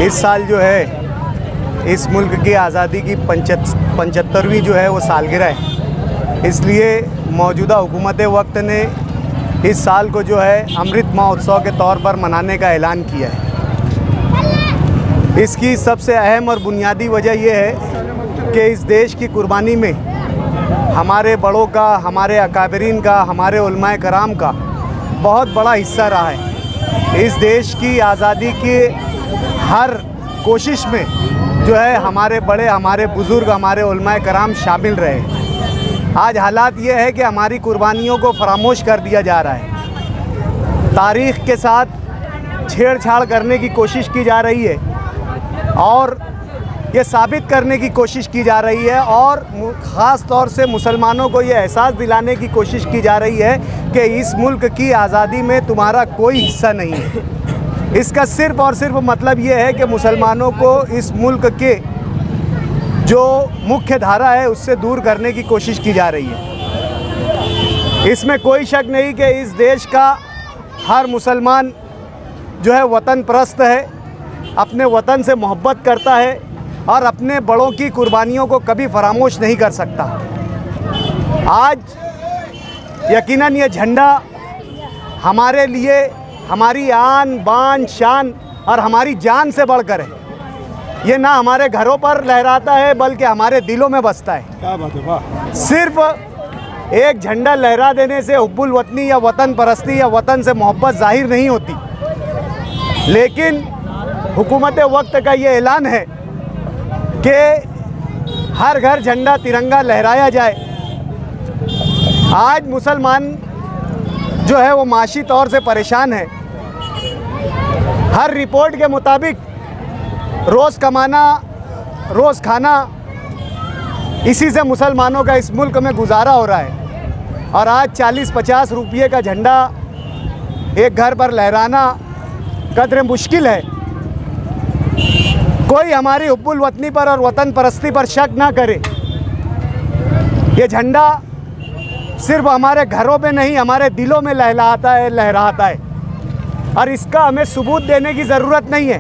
इस साल जो है इस मुल्क की आज़ादी की 75वीं जो है वो सालगिरह है। इसलिए मौजूदा हुकूमत वक्त ने इस साल को जो है अमृत महोत्सव के तौर पर मनाने का ऐलान किया है। इसकी सबसे अहम और बुनियादी वजह यह है कि इस देश की कुर्बानी में हमारे बड़ों का, हमारे अकाबरीन का, हमारे उलमाए कराम का बहुत बड़ा हिस्सा रहा है। इस देश की आज़ादी की हर कोशिश में जो है हमारे बड़े, हमारे बुज़ुर्ग, हमारे उलमाए कराम शामिल रहे। आज हालात ये है कि हमारी कुर्बानियों को फरामोश कर दिया जा रहा है। तारीख़ के साथ छेड़छाड़ करने की कोशिश की जा रही है और ये साबित करने की कोशिश की जा रही है और ख़ास तौर से मुसलमानों को ये एहसास दिलाने की कोशिश की जा रही है कि इस मुल्क की आज़ादी में तुम्हारा कोई हिस्सा नहीं है। इसका सिर्फ़ और सिर्फ मतलब ये है कि मुसलमानों को इस मुल्क के जो मुख्य धारा है उससे दूर करने की कोशिश की जा रही है। इसमें कोई शक नहीं कि इस देश का हर मुसलमान जो है वतन परस्त है, अपने वतन से मोहब्बत करता है और अपने बड़ों की कुर्बानियों को कभी फरामोश नहीं कर सकता। आज यकीनन ये झंडा हमारे लिए हमारी आन बान शान और हमारी जान से बढ़कर है। ये ना हमारे घरों पर लहराता है बल्कि हमारे दिलों में बसता है। क्या बात है, वाह। सिर्फ एक झंडा लहरा देने से हुब्बुल वतनी या वतन परस्ती या वतन से मोहब्बत जाहिर नहीं होती, लेकिन हुकूमत वक्त का ये ऐलान है कि हर घर झंडा तिरंगा लहराया जाए। आज मुसलमान जो है वो माशी तौर से परेशान है। हर रिपोर्ट के मुताबिक रोज़ कमाना, रोज़ खाना, इसी से मुसलमानों का इस मुल्क में गुजारा हो रहा है। और आज 40-50 रुपये का झंडा एक घर पर लहराना कदरे मुश्किल है। कोई हमारी हुब्बुल वतनी पर और वतन परस्ती पर शक ना करे। ये झंडा सिर्फ हमारे घरों में नहीं, हमारे दिलों में लहराता है और इसका हमें सबूत देने की ज़रूरत नहीं है।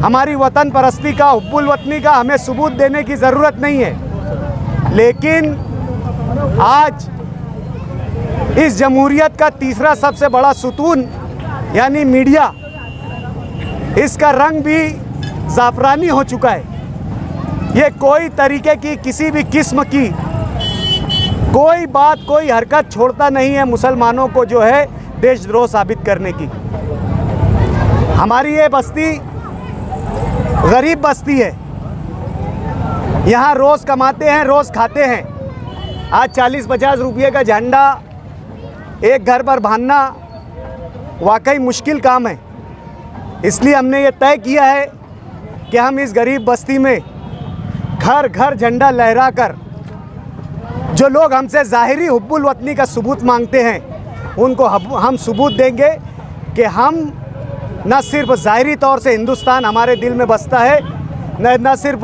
हमारी वतन परस्ती का, हुब्बुल वतनी का हमें सबूत देने की ज़रूरत नहीं है। लेकिन आज इस जमहूरियत का तीसरा सबसे बड़ा सुतून यानी मीडिया, इसका रंग भी ज़ाफ़रानी हो चुका है। ये कोई तरीके की, किसी भी किस्म की कोई बात, कोई हरकत छोड़ता नहीं है मुसलमानों को जो है देशद्रोह साबित करने की। हमारी ये बस्ती गरीब बस्ती है। यहाँ रोज़ कमाते हैं, रोज़ खाते हैं। आज 40-50 रुपये का झंडा एक घर पर बांधना वाकई मुश्किल काम है। इसलिए हमने ये तय किया है कि हम इस गरीब बस्ती में घर घर झंडा लहरा कर जो लोग हमसे ज़ाहिरी हुब्बुल वतनी का सबूत मांगते हैं उनको हम सबूत देंगे कि हम न सिर्फ ज़ाहिरी तौर से हिंदुस्तान हमारे दिल में बसता है, न सिर्फ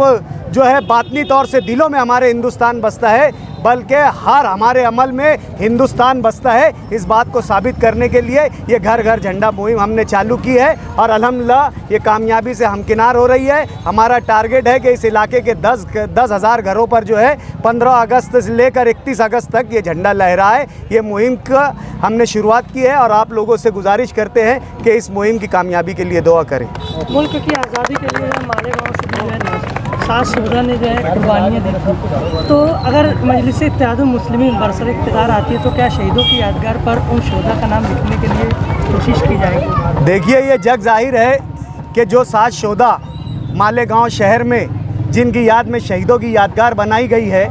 जो है बातनी तौर से दिलों में हमारे हिंदुस्तान बसता है, बल्कि हर हमारे अमल में हिंदुस्तान बसता है। इस बात को साबित करने के लिए ये घर घर झंडा मुहिम हमने चालू की है और अल्हम्दुलिल्लाह ये कामयाबी से हमकिनार हो रही है। हमारा टारगेट है कि इस इलाके के 10,000 घरों पर जो है 15 अगस्त से लेकर 31 अगस्त तक ये झंडा लहराए। ये मुहिम का हमने शुरुआत की है और आप लोगों से गुजारिश करते हैं कि इस मुहिम की कामयाबी के लिए दुआ करें। मुल्क की आज़ादी के लिए मालेगांव से जो है सात शोधा ने जो है कुर्बानियाँ दी थी, तो अगर मजलिस इत्तेहादुल मुस्लिमीन बरसर इक़्तिदार आती है तो क्या शहीदों की यादगार पर उन शोधा का नाम लिखने के लिए कोशिश की जाएगी? देखिए, ये जग जाहिर है कि जो 7 शोधा मालेगांव शहर में जिनकी याद में शहीदों की यादगार बनाई गई है,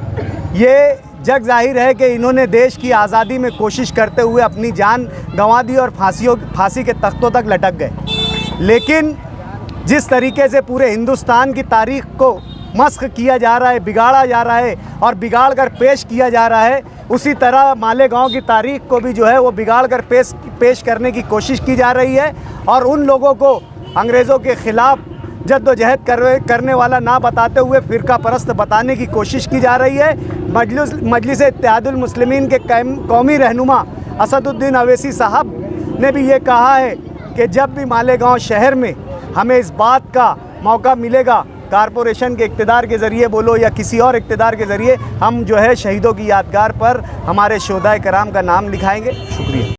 ये जग जाहिर है कि इन्होंने देश की आज़ादी में कोशिश करते हुए अपनी जान गंवा दी और फांसी के तख्तों तक लटक गए। लेकिन जिस तरीके से पूरे हिंदुस्तान की तारीख़ को मस्ख किया जा रहा है, बिगाड़ा जा रहा है और बिगाड़ कर पेश किया जा रहा है, उसी तरह मालेगांव की तारीख़ को भी जो है वो बिगाड़ कर पेश करने की कोशिश की जा रही है और उन लोगों को अंग्रेज़ों के ख़िलाफ़ जद्दोजहद करने वाला ना बताते हुए फ़िरका परस्त बताने की कोशिश की जा रही है। मजलिस इत्तेहादुल मुस्लिमीन के कौमी रहनुमा असदुद्दीन अवैसी साहब ने भी ये कहा है कि जब भी मालेगांव शहर में हमें इस बात का मौका मिलेगा, कारपोरेशन के इक़्तिदार के ज़रिए बोलो या किसी और इक़्तिदार के ज़रिए, हम जो है शहीदों की यादगार पर हमारे शोहदाए कराम का नाम लिखाएंगे। शुक्रिया।